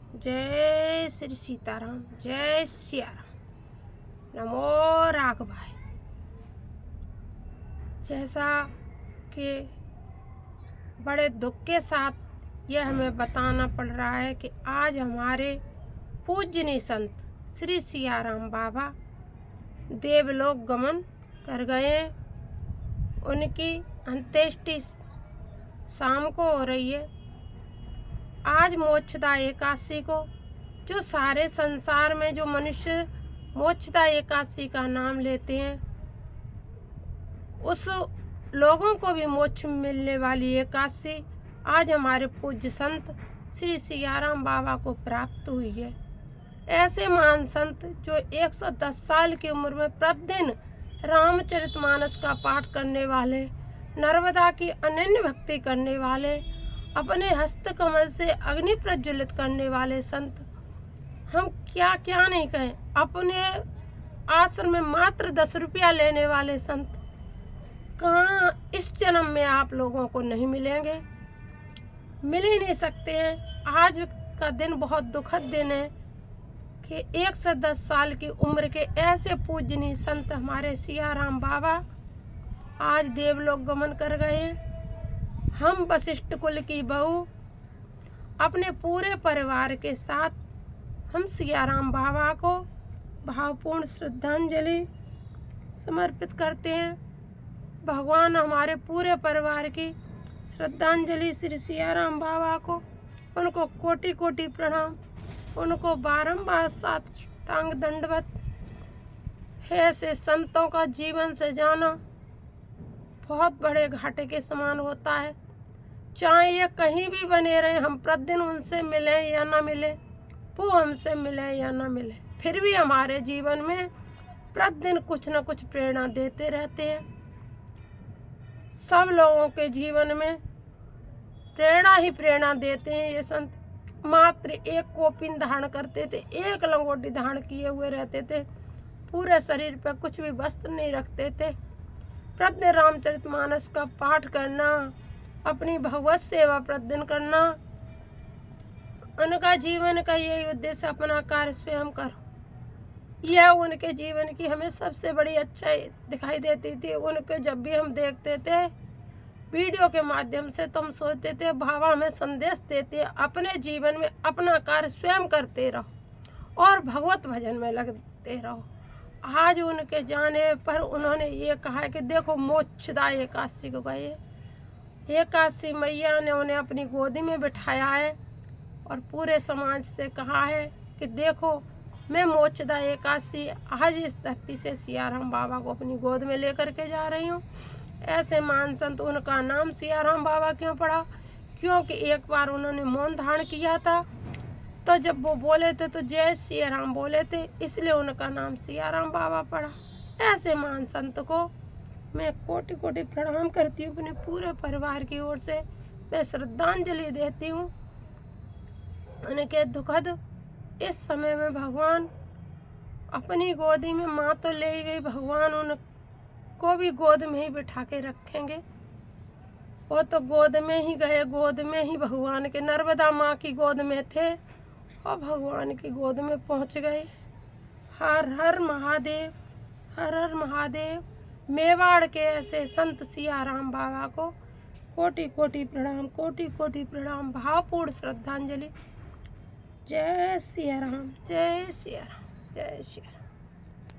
जय श्री सीताराम, जय सिया राम, नमो राघवाय। जैसा कि बड़े दुख के साथ यह हमें बताना पड़ रहा है कि आज हमारे पूजनीय संत श्री सिया राम बाबा देवलोक गमन कर गए। उनकी अंत्येष्टि शाम को हो रही है। आज मोक्षदा एकादशी को जो सारे संसार में जो मनुष्य मोक्षदा एकादशी का नाम लेते हैं, उस लोगों को भी मोक्ष मिलने वाली एकादशी आज हमारे पूज्य संत श्री सियाराम बाबा को प्राप्त हुई है। ऐसे महान संत जो 110 साल की उम्र में प्रतिदिन रामचरितमानस का पाठ करने वाले, नर्मदा की अनन्य भक्ति करने वाले, अपने हस्त कमल से अग्नि प्रज्वलित करने वाले संत, हम क्या क्या नहीं कहें। अपने आश्रम में मात्र 10 रुपया लेने वाले संत कहाँ इस जन्म में आप लोगों को नहीं मिलेंगे, मिल ही नहीं सकते हैं। आज का दिन बहुत दुखद दिन है कि 110 साल की उम्र के ऐसे पूजनीय संत हमारे सियाराम बाबा आज देवलोक गमन कर गए। हम वशिष्ठ कुल की बहू अपने पूरे परिवार के साथ हम सियाराम बाबा को भावपूर्ण श्रद्धांजलि समर्पित करते हैं। भगवान हमारे पूरे परिवार की श्रद्धांजलि श्री सियाराम बाबा को, उनको कोटि कोटि प्रणाम, उनको बारंबार साष्टांग दंडवत है। ऐसे संतों का जीवन से जाना बहुत बड़े घाटे के समान होता है। चाहे ये कहीं भी बने रहे, हम प्रतिदिन उनसे मिले या ना मिले, वो हमसे मिले या ना मिले, फिर भी हमारे जीवन में प्रतिदिन कुछ न कुछ प्रेरणा देते रहते हैं। सब लोगों के जीवन में प्रेरणा ही प्रेरणा देते हैं ये संत। मात्र एक कोपिन धारण करते थे, एक लंगोटी धारण किए हुए रहते थे, पूरे शरीर पर कुछ भी वस्त्र नहीं रखते थे। प्रतिदिन रामचरितमानस का पाठ करना, अपनी भगवत सेवा प्रतिदिन करना, उनका जीवन का यही उद्देश्य, अपना कार्य स्वयं करो। यह उनके जीवन की हमें सबसे बड़ी अच्छाई दिखाई देती थी। उनके जब भी हम देखते थे वीडियो के माध्यम से, तो हम सोचते थे बाबा हमें संदेश देते, अपने जीवन में अपना कार्य स्वयं करते रहो और भगवत भजन में लगते रहो। आज उनके जाने पर उन्होंने ये कहा है कि देखो मोक्षदा एकादशी को गए, एकादशी मैया ने उन्हें अपनी गोदी में बिठाया है और पूरे समाज से कहा है कि देखो मैं मोक्षदा एकादशी आज इस धरती से सियाराम बाबा को अपनी गोद में लेकर के जा रही हूँ। ऐसे महान संत, उनका नाम सियाराम बाबा क्यों पड़ा? क्योंकि एक बार उन्होंने मौन धारण किया था, तो जब वो बोले थे तो जय सियाराम बोले थे, इसलिए उनका नाम सियाराम बाबा पड़ा। ऐसे महान संत को मैं कोटि कोटि प्रणाम करती हूँ। अपने पूरे परिवार की ओर से मैं श्रद्धांजलि देती हूँ। उनके दुखद इस समय में भगवान अपनी गोदी में, माँ तो ले गई, भगवान उनको भी गोद में ही बिठा के रखेंगे। वो तो गोद में ही गए, गोद में ही भगवान के, नर्मदा माँ की गोद में थे और भगवान की गोद में पहुँच गए। हर हर महादेव, हर हर महादेव। मेवाड़ के ऐसे संत सियाराम बाबा को कोटि कोटि प्रणाम, कोटि कोटि प्रणाम, भावपूर्ण श्रद्धांजलि। जय सिया राम, जय सिया राम, जय सिया राम।